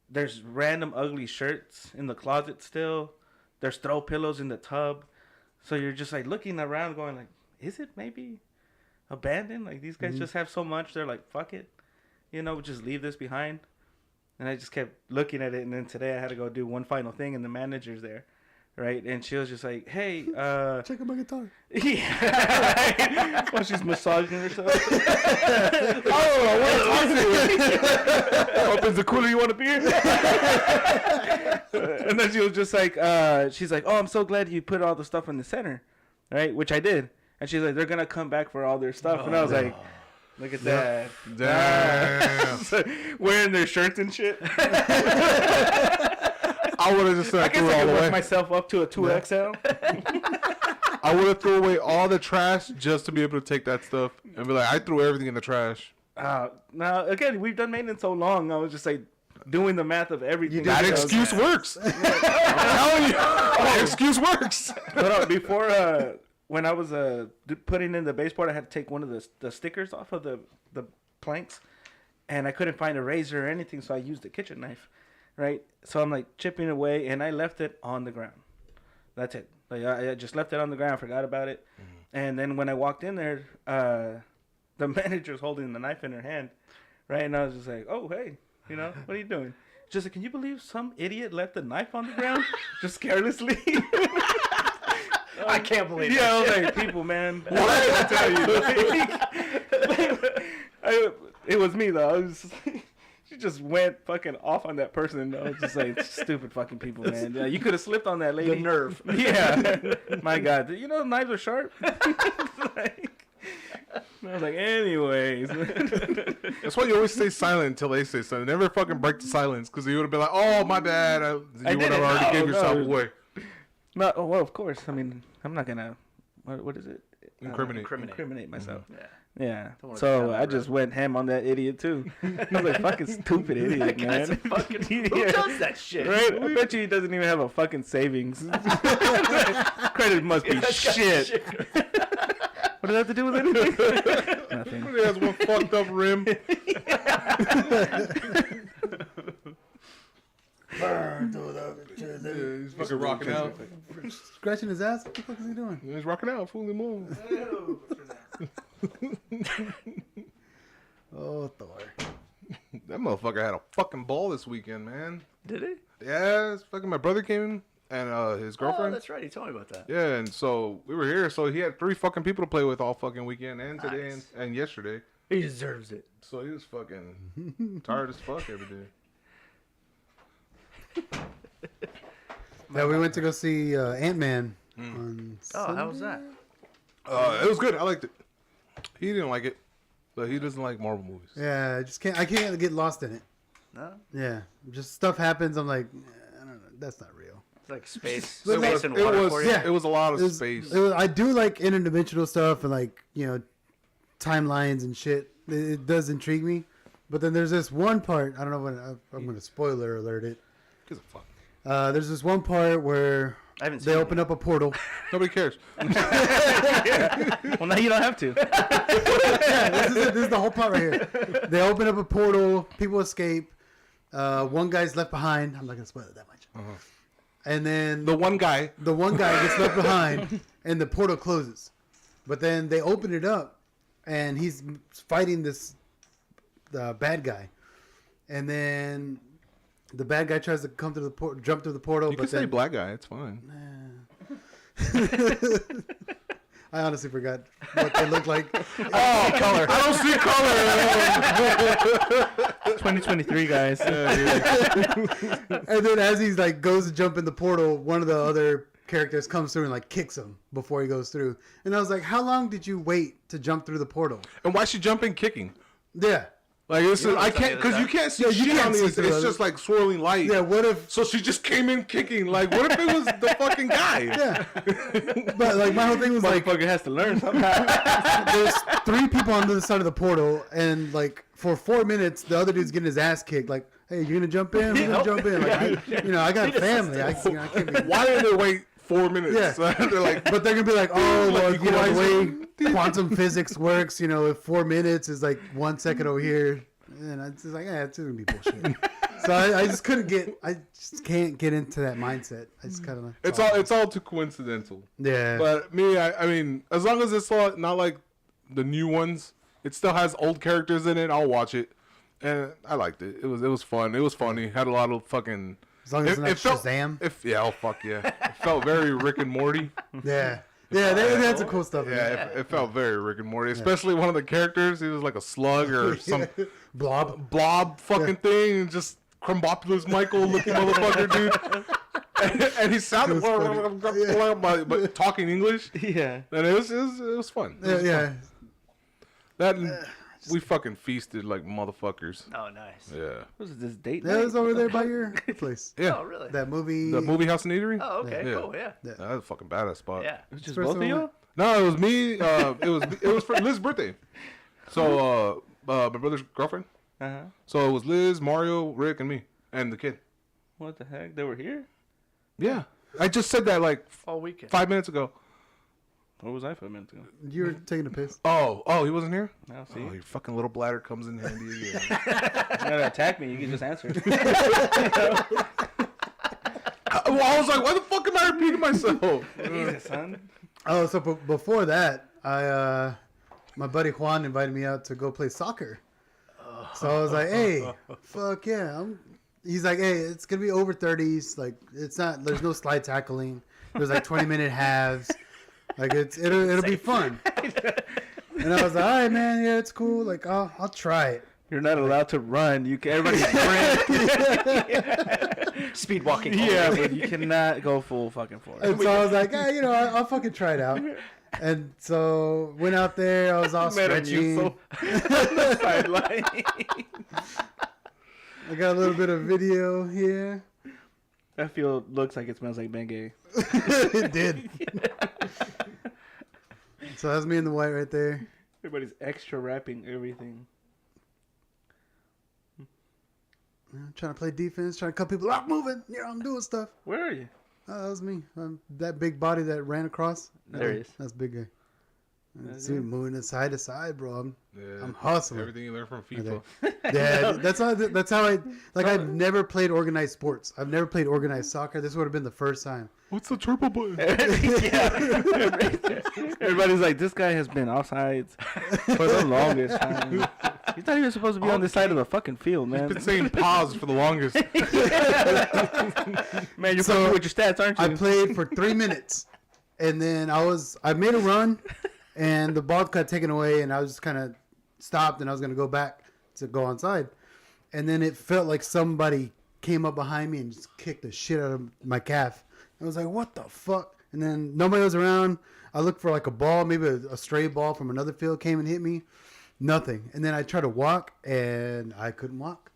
There's random ugly shirts in the closet still. There's throw pillows in the tub. So you're just like looking around, going like, is it maybe abandoned? Like these guys just have so much. They're like, fuck it, just leave this behind. And I just kept looking at it, and then today I had to go do one final thing, and the manager's there. Right, and she was just like, "Hey, Check out my guitar. yeah," right? While she's massaging herself. Oh, I want to talk to you. Opens the cooler. You want a beer? And then she was just like, she's like, "Oh, I'm so glad you put all the stuff in the center, right?" Which I did, and she's like, "They're gonna come back for all their stuff," and I was like, "Look at that, Damn. wearing their shirts and shit." I would have just I like guess threw it I all could work away. myself up to a 2XL. I would have threw away all the trash just to be able to take that stuff and be like, I threw everything in the trash. Now again, we've done maintenance so long. I was just like doing the math of everything. That So I was excuse like- works. I'm telling you, that excuse works. But before, when I was putting in the baseboard, I had to take one of the stickers off of the planks, and I couldn't find a razor or anything, so I used a kitchen knife, right? So I'm like chipping away, and I left it on the ground. That's it. Like I just left it on the ground, forgot about it, and then when I walked in there, the manager's holding the knife in her hand, right? And I was just like, "Oh, hey, what are you doing?" Just like, "Can you believe some idiot left a knife on the ground just carelessly?" I can't believe Yeah, I was like, people, man. What did I tell you? It was me though. I was just she just went fucking off on that person. I was just like, stupid fucking people, man. Yeah, you could have slipped on that lady. The nerve. Yeah, my God. Knives are sharp. Like, I was like, anyways. That's why you always stay silent until they say something. Never fucking break the silence because you would have been like, "Oh, my bad." You would have already gave yourself away. No, well, of course. I mean, I'm not gonna. What is it? Incriminate. myself. Yeah. Yeah. Don't wanna So go down I that just went ham on that idiot too. I was like, fucking stupid idiot, That guy's man. a fucking, who Yeah. does that shit? Right? I bet you he doesn't even have a fucking savings. Credit must be shit. What does that have to do with anything? Nothing. He has one fucked up rim. He's fucking rocking out. Scratching his ass? What the fuck is he doing? He's rocking out. Fully moved. Oh, Thor. That motherfucker had a fucking ball this weekend, man. Did he? Yeah, it's fucking my brother came and his Oh, girlfriend. that's right. He told me about that. Yeah, and so we were here. So he had 3 fucking people to play with all fucking weekend and today Nice. and yesterday. He deserves it. So he was fucking tired as fuck every day. Yeah, we went to go see Ant-Man Hmm. on Oh, how was that? It was good. I liked it. He didn't like it, but he doesn't like Marvel movies. Yeah, I can't get lost in it. No? Yeah, just stuff happens. I'm like, I don't know, that's not real. It's like space, But space like- and It water was, for you. Yeah. it was a lot of It was- space. I do like interdimensional stuff and like timelines and shit. It does intrigue me. But then there's this one part. I don't know when I'm going to spoiler alert it. Gives a fuck. There's this one part where I haven't they seen open up a portal. Nobody cares. Well, now you don't have to. Yeah, this is it. This is the whole part right here. They open up a portal. People escape. One guy's left behind. I'm not gonna spoil it that much. And then The one guy. the one guy gets left behind, and the portal closes. But then they open it up, and he's fighting this bad guy. And then the bad guy tries to come through the jump through the portal. You but can say then black guy. It's fine. I honestly forgot what they look like. Oh, color. I don't see color. 2023, guys. And then as he's like goes to jump in the portal, one of the other characters comes through and like kicks him before he goes through. And I was like, how long did you wait to jump through the portal? And why is she jumping kicking? Yeah. Like this is, You I looked on can't the other because you can't see Yeah, you shit can't on see these. through It's it. just like swirling light. Yeah, what if So she just came in kicking. Like, what if it was the fucking guy? yeah. But like my whole thing was like Motherfucker has to learn somehow. there's 3 people on the other side of the portal and like for 4 minutes, the other dude's getting his ass kicked. Like, hey, you gonna jump in? We're gonna jump in. Like, I got family. I can't be. Why did they wait 4 minutes? Yeah. They're like, But they're gonna be like, oh, well, Like the way quantum physics works, if 4 minutes is like 1 second over here, and I just like, it's gonna be bullshit. So I just can't get into that mindset. I just kind of like, it's all too coincidental. yeah. But me, I mean, as long as it's not like the new ones, it still has old characters in it. I'll watch it, and I liked it. It was fun. It was funny. Had a lot of fucking. As long as it's not Shazam. Oh fuck yeah! It felt very Rick and Morty. Yeah. Yeah, they had some cool stuff in Yeah, there. it felt very Rick and Morty. Especially one of the characters. He was like a slug or some blob fucking thing, and just Crumbopulous Michael looking motherfucker, dude. And he sounded but talking English. Yeah. And it was fun. It was fun. That we fucking feasted like motherfuckers. Oh, nice. Yeah. What was this date? That was over there by your place. Yeah. Oh, really? That movie. The movie House and Eatery. Oh, okay, Yeah. cool, yeah. That was a fucking badass spot. Yeah. It was just First both of one you? No, it was me. It was for Liz's birthday. So my brother's girlfriend. Uh-huh. So it was Liz, Mario, Rick, and me, and the kid. What the heck? They were here? Yeah. I just said that like All weekend. 5 minutes ago. Where was I 5 minutes ago? You were taking a piss. Oh, he wasn't here? Now see. Oh, your fucking little bladder comes in handy again. You gotta attack me. You can just answer. Well, I was like, why the fuck am I repeating myself? Jesus, son. Oh, so before that, my buddy Juan invited me out to go play soccer. So I was like, hey, fuck yeah. He's like, hey, it's going to be over 30s. Like, there's no slide tackling. There's like 20-minute halves. Like, it'll be fun. And I was like, all right, man, yeah, it's cool. Like, I'll try it. You're not allowed to run. Everybody's sprint. Speed walking. Yeah, but you cannot go full fucking force. And so I was like, I'll fucking try it out. And so went out there. I was all stretching. on the sideline. I got a little bit of video here. That field looks like it smells like Bengay. It did. So that's me in the white right there. Everybody's extra wrapping everything. I'm trying to play defense, trying to cut people out, moving. I'm doing stuff. Where are you? Oh, that was me. That big body that ran across. There he is. That's big guy. That's See, it. moving it side to side, bro. Yeah, I'm hustling. Everything you learn from FIFA. Yeah, that's how I like. I've never played organized sports. I've never played organized soccer. This would have been the first time. What's the triple button? Everybody's like, this guy has been offsides for the longest time. He's not even supposed to be on this side of the fucking field, man. Been saying pause for the longest. Man, you're So, fucking with your stats, aren't you? I played for 3 minutes, and then I made a run, and the ball got taken away, and I was just kind of stopped, and I was gonna go back to go onside, and then it felt like somebody came up behind me and just kicked the shit out of my calf. I was like, what the fuck? And then nobody was around. I looked for like a ball, maybe a stray ball from another field came and hit me. Nothing. And then I tried to walk, and I couldn't walk.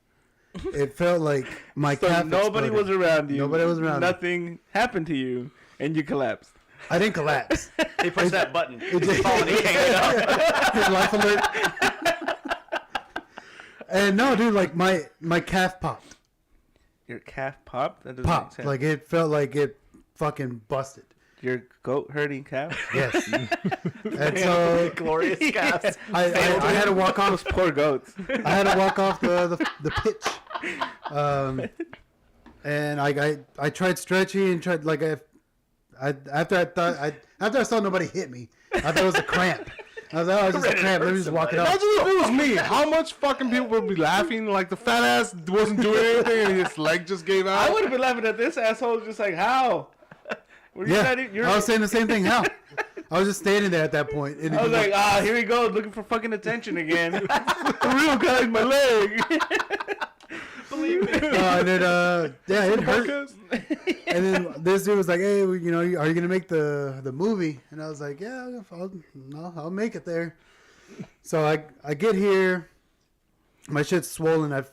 It felt like my calf nobody was exploded. around you. Nobody was around me. Nothing happened to you, and you collapsed. I didn't collapse. He pushed that button. It It's falling, he can't get up. Life alert. And no, dude, like my calf popped. Your calf popped? That doesn't make Popped. sense. Like it felt like it fucking busted. Your goat herding calf? Yes. And so Glorious calves. I had to walk Those off. poor goats. I had to walk off the pitch. And I tried stretching and tried like after I saw nobody hit me, I thought it was a cramp. I was like, oh, it's just a cramp. Let me just walk it off. Imagine if it was me. How much fucking people would be laughing? Like the fat ass wasn't doing anything and his leg just gave I out. would have been laughing at this asshole just like, how? Were you Yeah, not even- I was saying the same thing. How? I was just standing there at that point. And I was like, here he goes, looking for fucking attention again. The real guy's my leg. Believe me. and then yeah, it hurt. And then this dude was like, "Hey, are you gonna make the movie?" And I was like, "Yeah, I'll make it there." So I get here, my shit's swollen. I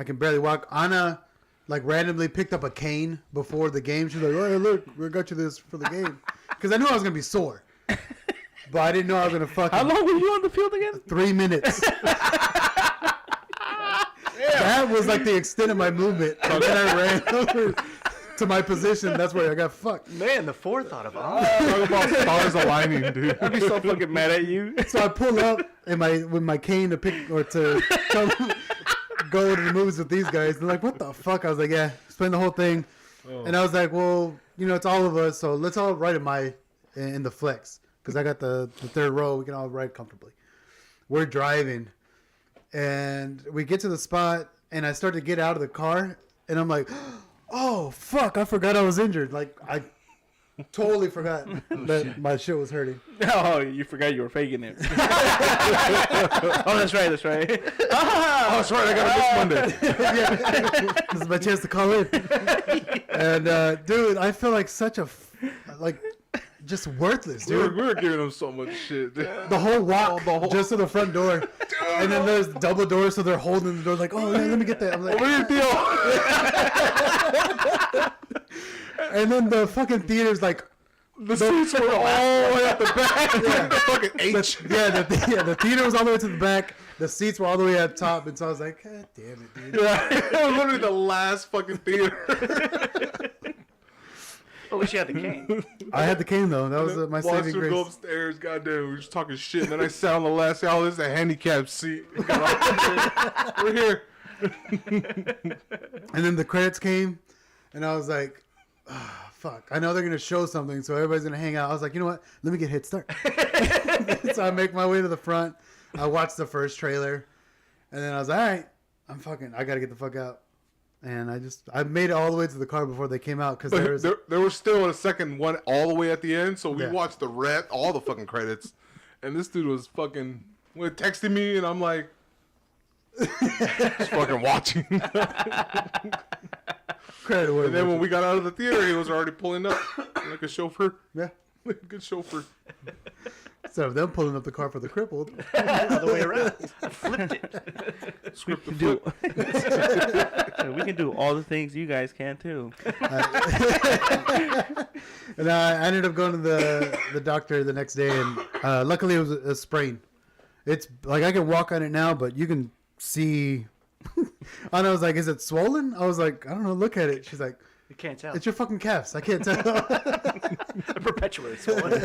can barely walk. Anna like randomly picked up a cane before the game. She's like, "Oh, hey, look, we got you this for the game," because I knew I was gonna be sore, but I didn't know I was gonna fucking. How long were you on the field again? 3 minutes. that was like the extent of my movement. And then I ran over to my position. That's where I got fucked. Man, the forethought of all. Talk about stars aligning, dude. I'd be so fucking mad at you. So I pull up and with my cane to pick or to come, go to the movies with these guys. They're like, "What the fuck?" I was like, "Yeah, explain the whole thing." And I was like, "Well, it's all of us, so let's all ride in the flex because I got the third row. We can all ride comfortably." We're driving, and we get to the spot, and I start to get out of the car, and I'm like, "Oh fuck! I forgot I was injured. Like I totally forgot that my shit was hurting." Oh, you forgot you were faking it. Oh, that's right. That's right. Oh, that's right. I got it this Monday. Yeah, this is my chance to call in. And dude, I feel like such a just worthless, We were dude. giving him so much shit. Dude. The whole walk just to the front door, and then there's double doors, so they're holding the door like, "Oh yeah, let me get that." I'm like, Over here, deal. and then the fucking theater's like, The seats were all the way at the back. Yeah. The fucking H. the theater was all the way to the back. The seats were all the way up top, and so I was like, "God damn it, dude." Yeah, it was literally the last fucking theater. At least you had the cane. I had the cane though. That was my Watched saving her go grace. upstairs. Goddamn, we were just talking shit. And then I sat on the last seat. Oh, this is a handicapped seat. Got off. We're here. And then the credits came, and I was like, "Ah, fuck. I know they're going to show something, so everybody's going to hang out." I was like, "You know what? Let me get Hit Start." So I make my way to the front. I watched the first trailer, and then I was like, "All right, I got to get the fuck out." And I made it all the way to the car before they came out because there was... There was still a second one all the way at the end. So we Yeah. watched all the fucking credits. And this dude was fucking texting me, and I'm like, just fucking watching. credit where And then when we got out of the theater, he was already pulling up like a chauffeur. yeah. Like a good chauffeur. Instead of them pulling up the car for the crippled. Other way around. Flipped it. Script the Do flip. we can do all the things you guys can too. And I ended up going to the doctor the next day, and luckily it was a sprain. It's like I can walk on it now, but you can see. And I was like, "Is it swollen?" I was like, "I don't know. Look at it." She's like, You can't tell. "It's your fucking calves. I can't tell." Perpetually swollen.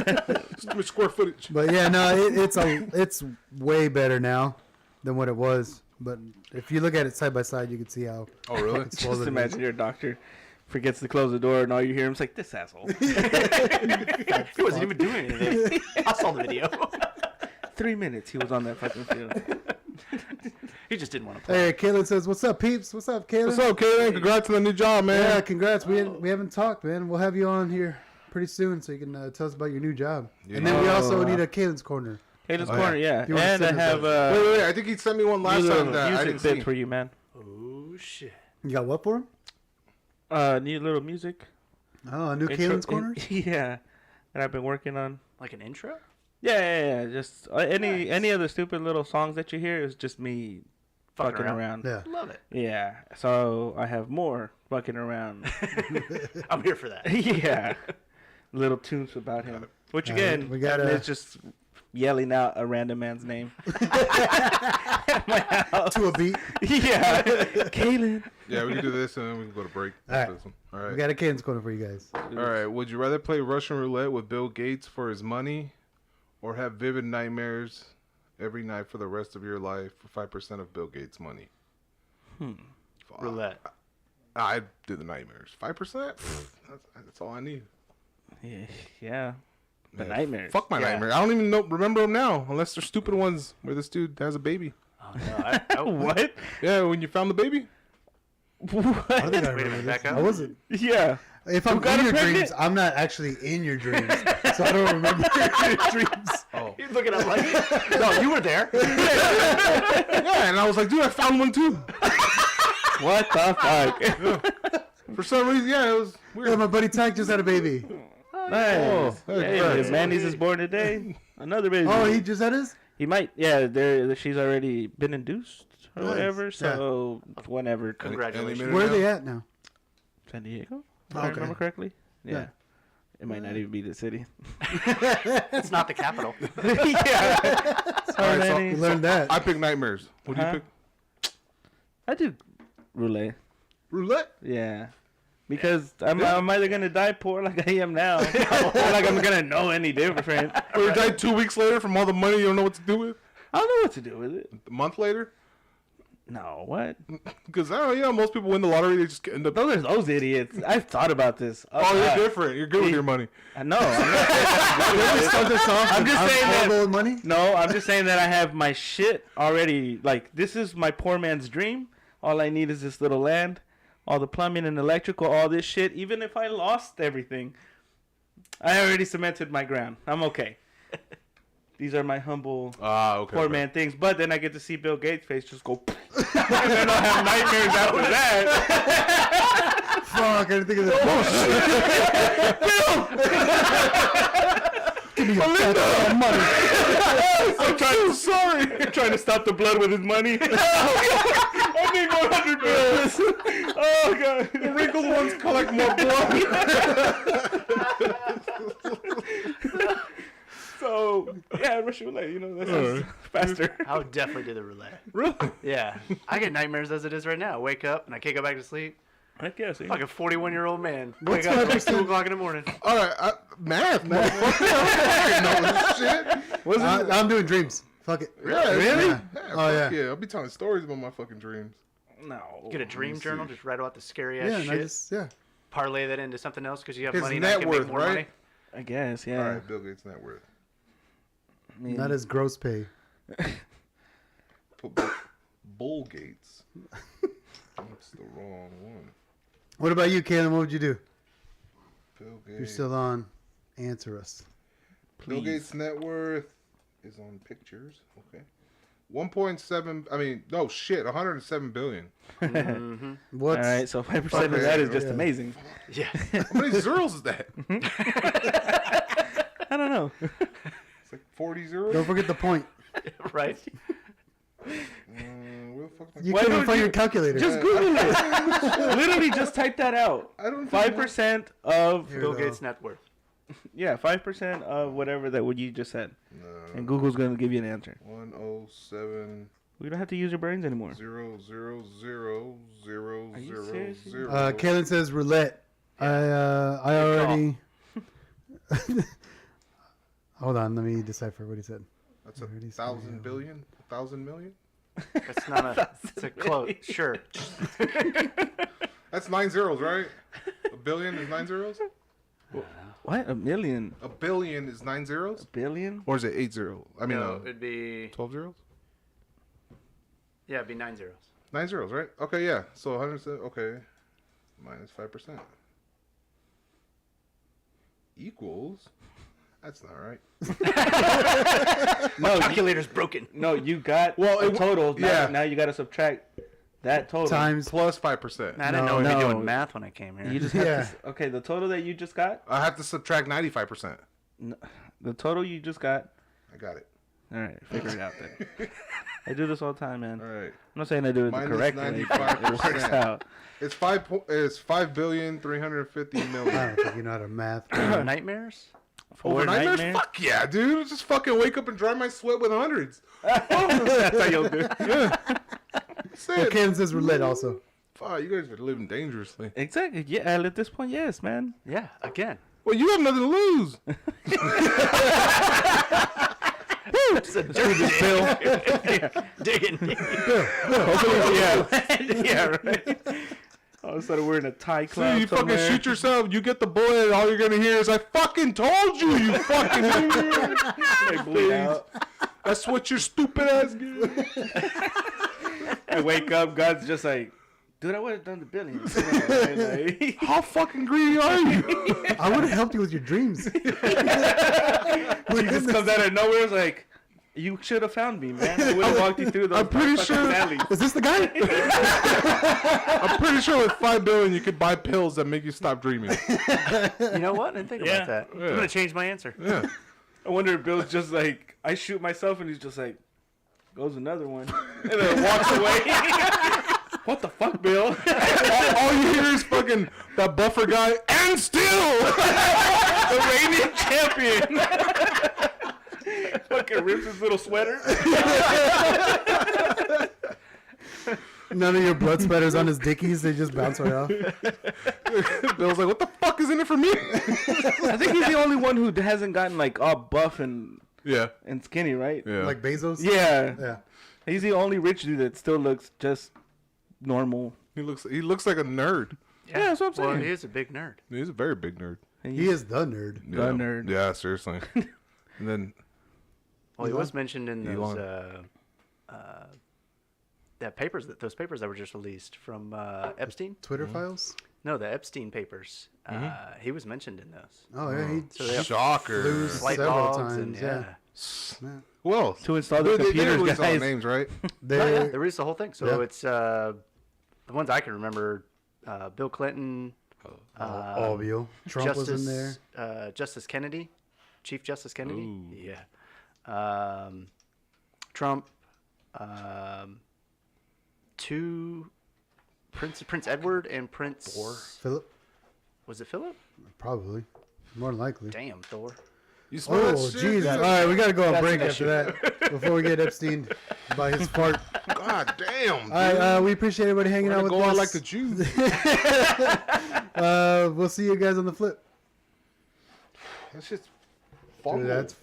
Just give me square footage. But yeah, no, it's way better now than what it was. But if you look at it side by side, you can see how Oh, really? it's Just swollen. imagine your doctor forgets to close the door, and all you hear him is like, "This asshole." He wasn't even doing anything. I saw the video. 3 minutes he was on that fucking field. He just didn't want to play. Hey, Kaylin says, "What's up, peeps? What's up, Kaylin?" What's up, Kaden? Congrats on the new job, man. Yeah, congrats. We haven't talked, man. We'll have you on here pretty soon so you can tell us about your new job. Yeah. And then we also need a Kaylin's Corner. Kaylin's Oh, corner, yeah. If you wanna And I send us have Wait. I think he sent me one last new time that I music didn't bits see. for you, man. Oh shit. You got what for him? New little music. Oh, a new Intro- Kaylin's Corner? Yeah, that I've been working on. Like an intro? Yeah. Just any of the stupid little songs that you hear is just me fucking around. Yeah. Love it. Yeah. So I have more fucking around. I'm here for that. Yeah. Little tunes about him. Which All again, right, we gotta- it's just yelling out a random man's name. At my house. To a beat. Yeah. Kaylin. Yeah, we can do this and then we can go to break. All right. This one. All right. We got a Kaylin's Corner for you guys. All right. Would you rather play Russian roulette with Bill Gates for his money, or have vivid nightmares every night for the rest of your life for 5% of Bill Gates' money? Fuck. Roulette. I did the nightmares. 5%? That's all I need. Yeah. The Yeah, nightmares. Fuck my Yeah. nightmare. I don't even remember them now, unless they're stupid ones where this dude has a baby. Oh no. I What? Yeah, when you found the baby. I don't What? think I Wait a minute, remember this. back up. I wasn't. Yeah. If I'm got in her your pregnant? dreams, I'm not actually in your dreams. So I don't remember your dreams. Oh. He's looking at like, no, you were there. Yeah, and I was like, dude, I found one too. What the fuck? For some reason, yeah, it was Yeah, weird. my buddy Tank just had a baby. Nice. Oh, Hey, that's if Manny's is born today. Another baby. Oh, he just had his? He might. Yeah, she's already been induced or Nice. whatever. So whenever. Congratulations. Where are they at now? San Diego. If Oh, I okay. remember correctly. Yeah. Yeah. It might not even be the city. It's not the capital. yeah. Sorry, All right, so- Manny. We learned that. I pick nightmares. What do you Huh? pick? I do roulette. Roulette? Yeah. Because I'm either gonna die poor like I am now, or like I'm gonna know any different. Or you die 2 weeks later from all the money you don't know what to do with? I don't know what to do with it. A month later? No, what? Because, most people win the lottery, they just end up... Those are those idiots. I've thought about this. Oh, you're different. You're good with your money. I know. I'm just saying Horrible that. with money. No, I'm just saying that I have my shit already. Like, this is my poor man's dream. All I need is this little land, all the plumbing and electrical, all this shit. Even if I lost everything, I already cemented my ground. I'm okay. These are my humble Okay. poor man things. But then I get to see Bill Gates' face just go, and then I'll have nightmares after that. Fuck, I didn't think of that. Give me your money. I'm trying to stop the blood with his money. I need 100 bills. Oh god, the wrinkled ones collect more blood. So yeah, Russian roulette. That sounds faster. I would definitely do the roulette. Really? Yeah, I get nightmares as it is right now. I wake up and I can't go back to sleep. Heck yeah, see. Like a 41-year-old man. What's Wake up at like 5%? 2 o'clock in the morning. All right, math, motherfucker. I don't know this shit. I'm doing dreams. Fuck it. Yeah, Really? Yeah, Oh, fuck yeah. I'll be telling stories about my fucking dreams. No. Get a dream journal, just write about the scary Yeah, ass and I shit. just, yeah. Parlay that into something else because you have His money and net I can worth, make more right? money. I guess, yeah. All right, Bill Gates' net worth. I mean, Not as gross pay. Put Bull Gates. That's the wrong one. What about you, Caleb? What would you do? Bill Gates. You're still on. Answer us. Bill please. Gates' net worth is on pictures. Okay. 1.7. I mean, no shit. 107 billion. What's All right, so 5% of that is just Yeah. amazing. Yeah. How many zeros is that? I don't know. It's like 40 zeros. Don't forget the point. Right? Where the fuck am I- You Why couldn't don't find you- your calculator. Just Google it. Literally, just type that out. I don't 5% of Here Bill we go. Gates' net worth. 5% of whatever that what you just said, No. and Google's gonna give you an answer. 107 We don't have to use your brains anymore. 0 0 0 0 Are you 0 serious? 0. Kalen says roulette. I already. Hold on, let me decipher what he said. That's a Already 1,000 billion? 1,000 million? That's not a. It's a close. Sure. That's 9 zeros, right? A billion is 9 zeros? What? A million? A billion is 9 zeros? Billion? Or is it 8 zeros? I mean, No, it'd be. 12 zeros? Yeah, it'd be 9 zeros. 9 zeros, right? Okay, yeah. So 107, okay. Minus 5%. Equals. That's not right. No, Calculator's broken. no, you got Well, a it- total. yeah. Now you got to subtract that total. Times. Plus 5%. I didn't No, know we'd be no. doing math when I came here. You just have Yeah. to. Okay, the total that you just got. I have to subtract 95%. The total you just got. I got it. All right, figure it out then. I do this all the time, man. All right. I'm not saying I do it the Minus correct way. but It works 95%. out. It's 5,350 I million. don't think you know how to math. Nightmares? For Nightmares? nightmare? Fuck yeah, dude. Just fucking wake up and dry my sweat with hundreds. That's how you'll do it. That's Well, it. Kalen says roulette also. Fuck, you guys are living dangerously. Exactly. Yeah, at this point, yes, man. Yeah, again. Well, you have nothing to lose. It's a dirty bill. Digging. Yeah. Yeah, right. All of a sudden, we're in a tie So club you fucking somewhere. shoot yourself, you get the bullet, and all you're gonna hear is, I fucking told you, you fucking idiot. Like, bleed out. That's what your stupid ass get. I wake up, God's just like, dude, I would have done the billions. Like, How fucking greedy are you? I would have helped you with your dreams. he just comes out of nowhere, it's like, you should have found me, man. I would have walked you through those I'm pretty fucking sure- alleys. Is this the guy? I'm pretty sure with $5 billion you could buy pills that make you stop dreaming. You know what? I didn't think Yeah. about that. Yeah. I'm going to change my answer. Yeah. I wonder if Bill's just like, I shoot myself, and he's just like, goes another one, and then walks away. What the fuck, Bill? all you hear is fucking that buffer guy, and still. The reigning champion. Fucking rips his little sweater. None of your blood splatters on his dickies. They just bounce right off. Bill's like, what the fuck is in it for me? I think he's the only one who hasn't gotten like all buff and Yeah. skinny, right? Yeah. Like Bezos. Yeah. Yeah. He's the only rich dude that still looks just normal. He looks like a nerd. Yeah, that's what I'm Well, saying. he is a big nerd. He's a very big nerd. And He is the nerd. The nerd. Yeah, seriously. And then Well, he was mentioned in those Elon. those papers that were just released from Epstein. Twitter files. No, the Epstein papers. He was mentioned in those. Oh yeah, he So they have shocker. flew Flight several logs times. and Yeah. Well, to install the they computers, released all the guys. names, right? Oh, They, yeah, they released the whole thing. So Yeah. it's the ones I can remember: Bill Clinton, Obvio. Trump Justice, was in there. Justice Kennedy, Chief Justice Kennedy. Ooh. Yeah. Trump. Two. Prince Edward and Prince. Philip, Was it Philip? probably. More than likely. Damn, Thor. You smell Oh, that shit? Jesus. All right, we got to go on break after that before we get Epstein by his fart. God damn. Dude. All right, we appreciate everybody hanging We're out gonna with go us. out like the Jews. We'll see you guys on the flip. That's just Dude, that's